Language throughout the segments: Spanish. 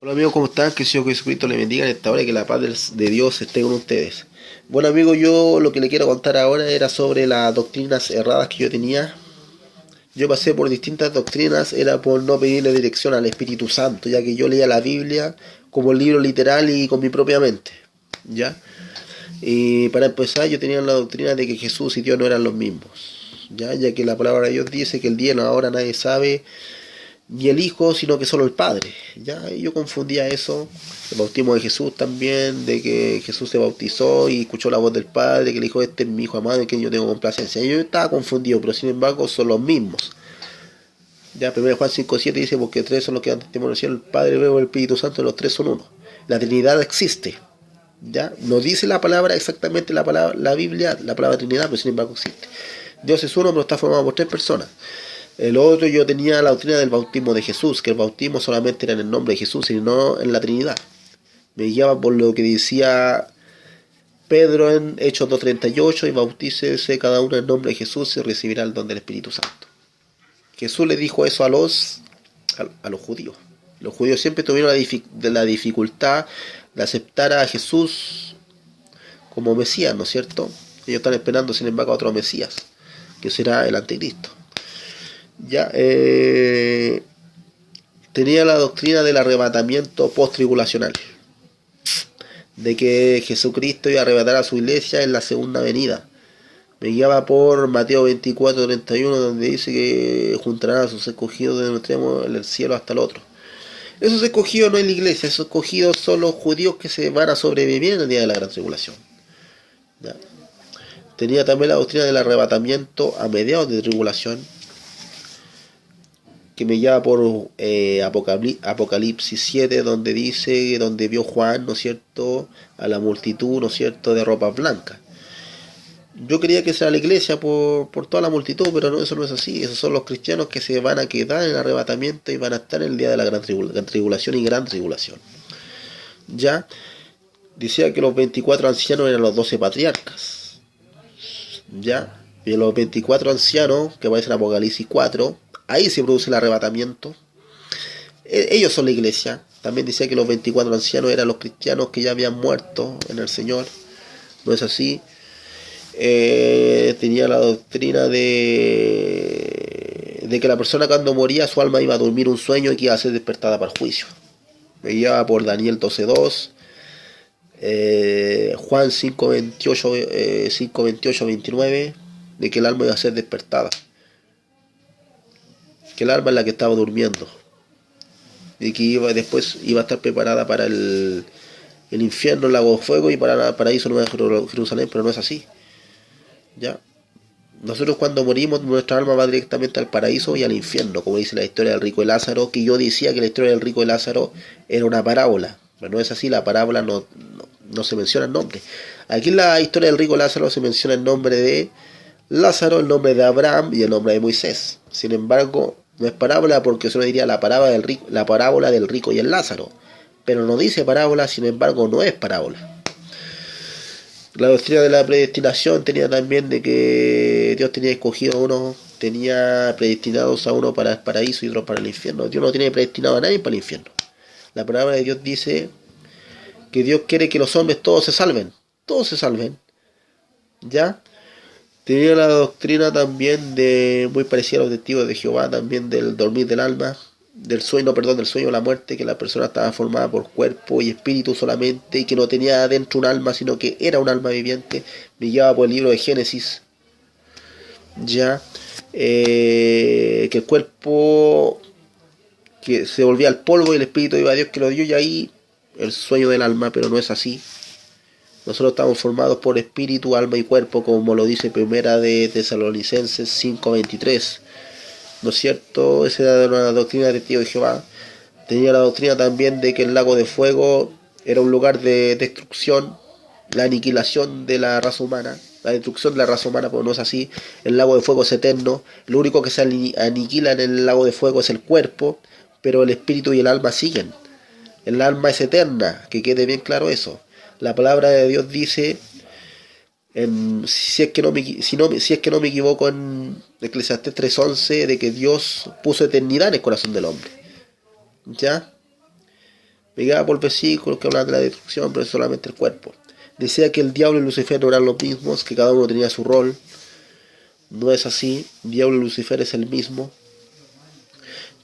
Hola amigos, ¿cómo están? Que el Señor Jesucristo les bendiga en esta hora y que la paz de Dios esté con ustedes. Bueno amigos, yo lo que le quiero contar ahora era sobre las doctrinas erradas que yo tenía. Yo pasé por distintas doctrinas, era por no pedirle dirección al Espíritu Santo, ya que yo leía la Biblia como el libro literal y con mi propia mente. ¿Ya? Y para empezar, yo tenía la doctrina de que Jesús y Dios no eran los mismos. Ya que la palabra de Dios dice que el día y la hora nadie sabe, ni el Hijo, sino que solo el Padre. Ya, y yo confundía eso, el bautismo de Jesús también, de que Jesús se bautizó y escuchó la voz del Padre, que le dijo, este es mi Hijo amado en quien yo tengo complacencia. Y yo estaba confundido, pero sin embargo son los mismos. Ya, 1 Juan 5:7 dice, porque tres son los que dan testimonio del cielo, el Padre, el Verbo y el Espíritu Santo, los tres son uno. La Trinidad existe. Ya, no dice la palabra exactamente la Biblia, la palabra Trinidad, pero sin embargo existe. Dios es uno, pero está formado por tres personas. El otro, yo tenía la doctrina del bautismo de Jesús, que el bautismo solamente era en el nombre de Jesús y no en la Trinidad. Me guiaba por lo que decía Pedro en Hechos 2:38, y bautícese cada uno en el nombre de Jesús y recibirá el don del Espíritu Santo. Jesús le dijo eso a los judíos. Los judíos siempre tuvieron la dificultad de aceptar a Jesús como Mesías, ¿no es cierto? Ellos están esperando, sin embargo, a otro Mesías, que será el anticristo. Ya, tenía la doctrina del arrebatamiento post-tribulacional, de que Jesucristo iba a arrebatar a su iglesia en la segunda venida. Me guiaba por Mateo 24:31, donde dice que juntarán a sus escogidos de un extremo en el cielo hasta el otro. Esos escogidos no es la iglesia, esos escogidos son los judíos que se van a sobrevivir en el día de la gran tribulación. ¿Ya? Tenía también la doctrina del arrebatamiento a mediados de tribulación, que me lleva por Apocalipsis 7, donde dice, donde vio Juan, ¿no es cierto?, a la multitud, ¿no es cierto?, de ropas blancas. Yo quería que sea la iglesia por toda la multitud, pero no, eso no es así. Esos son los cristianos que se van a quedar en el arrebatamiento y van a estar en el día de la gran tribulación y gran tribulación. Ya decía que los 24 ancianos eran los 12 patriarcas. Ya, y los 24 ancianos, que aparecen en Apocalipsis 4, ahí se produce el arrebatamiento. Ellos son la iglesia. También decía que los 24 ancianos eran los cristianos que ya habían muerto en el Señor. No es así. Tenía la doctrina de que la persona cuando moría su alma iba a dormir un sueño y que iba a ser despertada para el juicio. Me guiaba por Daniel 12:2, Juan 5:28-29, de que el alma iba a ser despertada, que el alma es la que estaba durmiendo y que después iba a estar preparada para el infierno, el lago de fuego, y para el paraíso, Nueva Jerusalén, pero no es así. ¿Ya? Nosotros cuando morimos, nuestra alma va directamente al paraíso y al infierno, como dice la historia del rico y Lázaro, que yo decía que la historia del rico y Lázaro era una parábola, pero no es así. La parábola no se menciona el nombre. Aquí en la historia del rico Lázaro se menciona el nombre de Lázaro, el nombre de Abraham y el nombre de Moisés. Sin embargo, no es parábola, porque eso diría la parábola del rico y el Lázaro, pero no dice parábola, sin embargo no es parábola. La doctrina de la predestinación tenía también de que Dios tenía escogido a uno, tenía predestinados a uno para el paraíso y otro para el infierno. Dios no tiene predestinado a nadie para el infierno. La palabra de Dios dice que Dios quiere que los hombres todos se salven. ¿Ya? Tenía la doctrina también de, muy parecida a los testigos de Jehová, también del dormir del alma, del sueño de la muerte, que la persona estaba formada por cuerpo y espíritu solamente, y que no tenía adentro un alma, sino que era un alma viviente. Me llevaba por el libro de Génesis, ya, que el cuerpo que se volvía al polvo y el espíritu iba a Dios que lo dio, y ahí el sueño del alma, pero no es así. Nosotros estamos formados por espíritu, alma y cuerpo, como lo dice Primera de Tesalonicenses 5:23. ¿No es cierto? Esa era una doctrina de testigo de Jehová. Tenía la doctrina también de que el lago de fuego era un lugar de destrucción, la aniquilación de la raza humana, la destrucción de la raza humana, pero no es así. El lago de fuego es eterno. Lo único que se aniquila en el lago de fuego es el cuerpo, pero el espíritu y el alma siguen. El alma es eterna, que quede bien claro eso. La palabra de Dios dice, si es que no me equivoco, en Eclesiastés 3:11, de que Dios puso eternidad en el corazón del hombre. ¿Ya? Me quedaba por versículos que hablaban de la destrucción, pero es solamente el cuerpo. Decía que el diablo y Lucifer no eran los mismos, que cada uno tenía su rol. No es así, diablo y Lucifer es el mismo.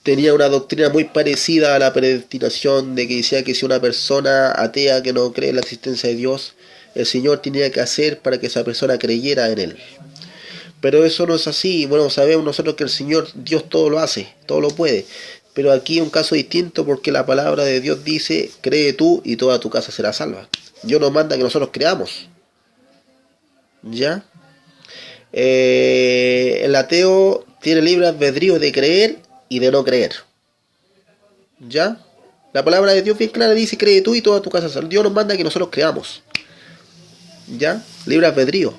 Tenía una doctrina muy parecida a la predestinación, de que decía que si una persona atea que no cree en la existencia de Dios, el Señor tenía que hacer para que esa persona creyera en Él. Pero eso no es así. Bueno, sabemos nosotros que el Señor, Dios todo lo hace, todo lo puede. Pero aquí es un caso distinto porque la palabra de Dios dice, cree tú y toda tu casa será salva. Dios nos manda que nosotros creamos. ¿Ya? El ateo tiene libre albedrío de creer y de no creer. ¿Ya? La palabra de Dios bien clara dice, cree tú y toda tu casa será salva. Dios nos manda que nosotros creamos. ¿Ya? Libre albedrío.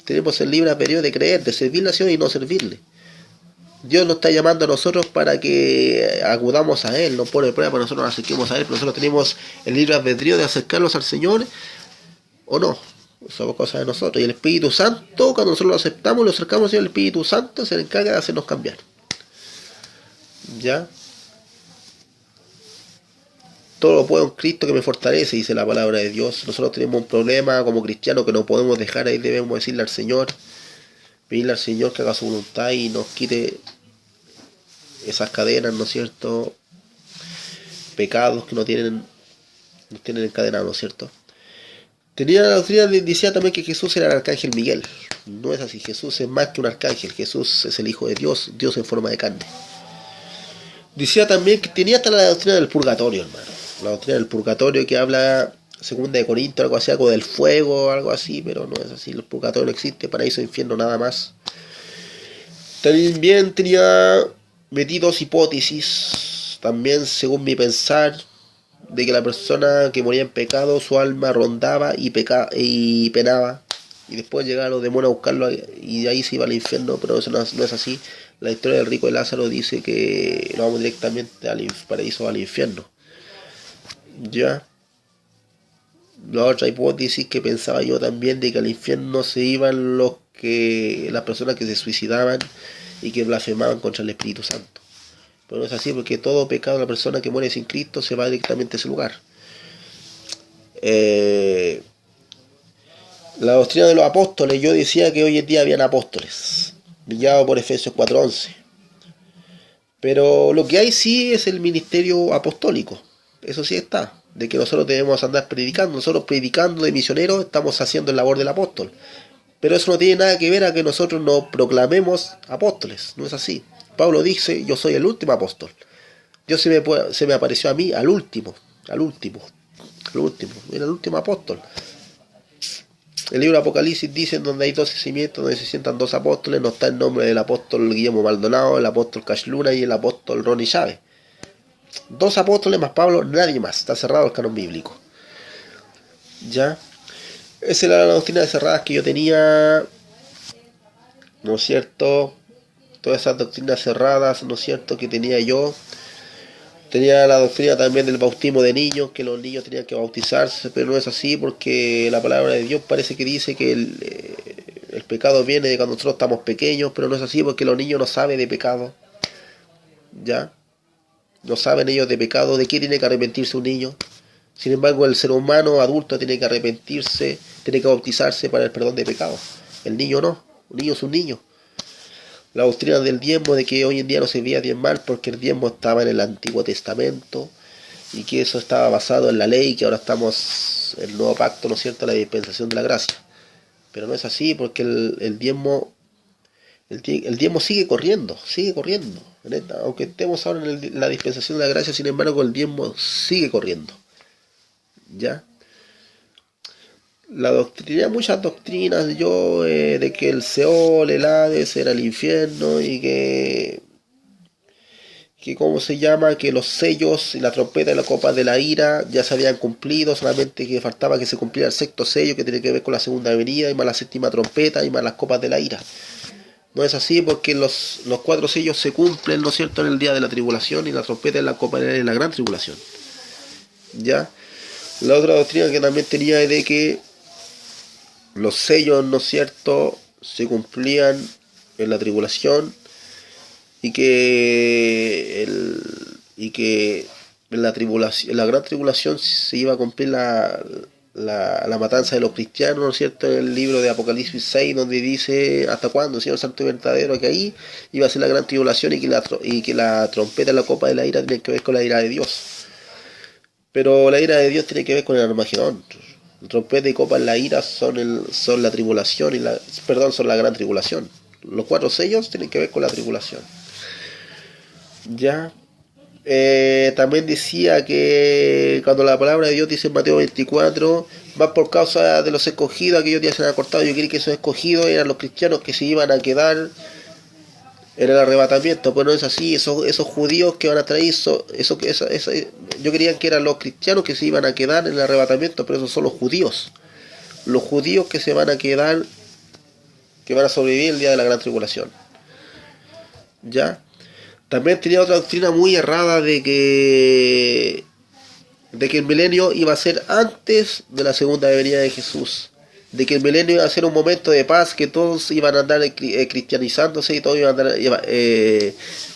Tenemos el libre albedrío de creer, de servirle a Dios y no servirle. Dios nos está llamando a nosotros para que acudamos a Él, nos pone prueba para que nosotros nos acerquemos a Él, pero nosotros tenemos el libre albedrío de acercarnos al Señor o no. Somos cosas de nosotros. Y el Espíritu Santo, cuando nosotros lo aceptamos, lo acercamos al Señor, el Espíritu Santo se encarga de hacernos cambiar. ¿Ya? Todo lo puedo en Cristo que me fortalece, dice la palabra de Dios. Nosotros tenemos un problema como cristianos que no podemos dejar ahí, debemos decirle al Señor, pedirle al Señor que haga su voluntad y nos quite esas cadenas, ¿no es cierto? Pecados que nos tienen encadenados, ¿no es cierto? Tenía la doctrina, decía también que Jesús era el arcángel Miguel. No es así, Jesús es más que un arcángel, Jesús es el Hijo de Dios, Dios en forma de carne. Decía también que tenía hasta la doctrina del purgatorio, hermano. La doctrina del purgatorio que habla, segunda de Corinto, algo así, algo del fuego, algo así, pero no es así, el purgatorio no existe, paraíso e infierno nada más. También tenía metí dos hipótesis, también según mi pensar, de que la persona que moría en pecado, su alma rondaba y penaba, y después llegaban los demonios a buscarlo y de ahí se iba al infierno, pero eso no es así. La historia del rico de Lázaro dice que no vamos directamente al paraíso o al infierno. Ya. La otra hipótesis que pensaba yo también, de que al infierno se iban las personas que se suicidaban y que blasfemaban contra el Espíritu Santo. Pero no es así, porque todo pecado de la persona que muere sin Cristo se va directamente a ese lugar. La doctrina de los apóstoles, yo decía que hoy en día habían apóstoles, guiados por Efesios 4:11. Pero lo que hay sí es el ministerio apostólico. Eso sí está, de que nosotros debemos andar predicando. Nosotros predicando de misioneros estamos haciendo el labor del apóstol. Pero eso no tiene nada que ver a que nosotros nos proclamemos apóstoles. No es así. Pablo dice, yo soy el último apóstol. Dios se me apareció a mí al último, era el último apóstol. El libro de Apocalipsis dice, donde hay 12 cimientos, donde se sientan 2 apóstoles, no está el nombre del apóstol Guillermo Maldonado, el apóstol Cash Luna y el apóstol Ronnie Chávez. 2 apóstoles más Pablo, nadie más, está cerrado el canon bíblico. ¿Ya? Esa era la doctrina de cerradas que yo tenía, ¿no es cierto? Todas esas doctrinas cerradas, ¿no es cierto?, que tenía yo. Tenía la doctrina también del bautismo de niños, que los niños tenían que bautizarse, pero no es así, porque la palabra de Dios parece que dice que el pecado viene de cuando nosotros estamos pequeños, pero no es así, porque los niños no saben de pecado. ¿Ya? No saben ellos de pecado, de qué tiene que arrepentirse un niño. Sin embargo, el ser humano adulto tiene que arrepentirse, tiene que bautizarse para el perdón de pecados. El niño no, un niño es un niño. La doctrina del diezmo, de que hoy en día no se veía diezmar porque el diezmo estaba en el Antiguo Testamento y que eso estaba basado en la ley, que ahora estamos en el nuevo pacto, ¿no es cierto?, la dispensación de la gracia. Pero no es así, porque el diezmo sigue corriendo, aunque estemos ahora en la dispensación de la gracia, sin embargo el diezmo sigue corriendo. ¿Ya? La doctrina, muchas doctrinas de que el Seol, el Hades era el infierno y que ¿cómo se llama?, que los sellos y la trompeta y la copa de la ira ya se habían cumplido, solamente que faltaba que se cumpliera el 6º sello, que tiene que ver con la segunda venida, y más la 7ª trompeta y más las copas de la ira. No es así, porque los 4 sellos se cumplen, ¿no es cierto?, en el día de la tribulación, y la trompeta y la copa de la ira en la gran tribulación. ¿Ya? La otra doctrina que también tenía es de que los sellos, ¿no es cierto?, se cumplían en la tribulación y que en la tribulación, en la gran tribulación se iba a cumplir la matanza de los cristianos, ¿no es cierto? En el libro de Apocalipsis 6, donde dice hasta cuándo, Señor Santo y verdadero, que ahí iba a ser la gran tribulación y que la trompeta y la copa de la ira tienen que ver con la ira de Dios. Pero la ira de Dios tiene que ver con el Armagedón. El trompeta y copa en la ira son la tribulación son la gran tribulación. Los 4 sellos tienen que ver con la tribulación. Ya. También decía que cuando la palabra de Dios dice en Mateo 24, más por causa de los escogidos, aquellos días se han acortado. Yo creí que esos escogidos eran los cristianos que se iban a quedar en el arrebatamiento, pues no es así. Esos judíos que van a traer, yo creía que eran los cristianos que se iban a quedar en el arrebatamiento, pero esos son los judíos que se van a quedar, que van a sobrevivir el día de la gran tribulación. ¿Ya? También tenía otra doctrina muy errada de que el milenio iba a ser antes de la segunda venida de Jesús, de que el milenio iba a ser un momento de paz, que todos iban a andar cristianizándose y todos iban a andar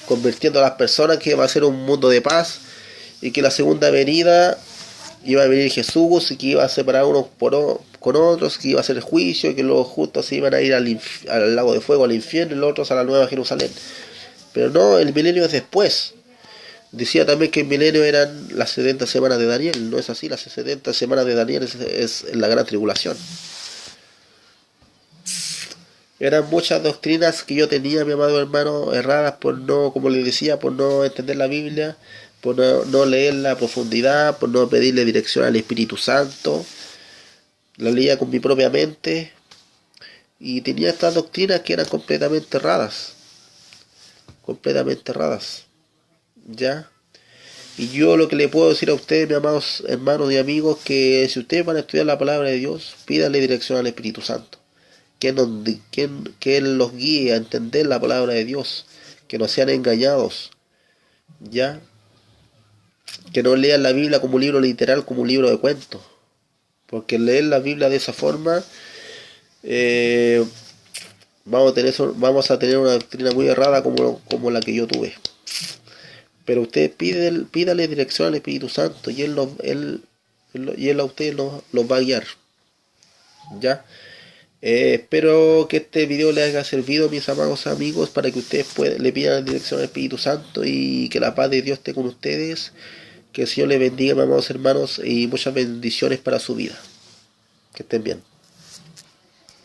convirtiendo a las personas, que iba a ser un mundo de paz, y que la segunda venida iba a venir Jesús y que iba a separar unos con otros, que iba a ser el juicio, y que los justos se iban a ir al lago de fuego, al infierno, y los otros a la nueva Jerusalén. Pero no, el milenio es después. Decía también que el milenio eran las 70 semanas de Daniel. No es así, las 70 semanas de Daniel es la gran tribulación. Eran muchas doctrinas que yo tenía, mi amado hermano, erradas por no, como les decía, por no entender la Biblia, por no leerla a profundidad, por no pedirle dirección al Espíritu Santo. La leía con mi propia mente y tenía estas doctrinas que eran completamente erradas. ¿Ya? Y yo lo que le puedo decir a ustedes, mis amados hermanos y amigos, que si ustedes van a estudiar la palabra de Dios, pídanle dirección al Espíritu Santo, que Él los guíe a entender la palabra de Dios, que no sean engañados, ¿ya? Que no lean la Biblia como un libro literal, como un libro de cuentos, porque leer la Biblia de esa forma vamos a tener una doctrina muy errada como la que yo tuve. Pero usted pídale dirección al Espíritu Santo y él a ustedes los va a guiar. ¿Ya? Espero que este video les haya servido, mis amados amigos, para que ustedes le pidan la dirección al Espíritu Santo y que la paz de Dios esté con ustedes. Que el Señor les bendiga, mis amados hermanos, y muchas bendiciones para su vida. Que estén bien.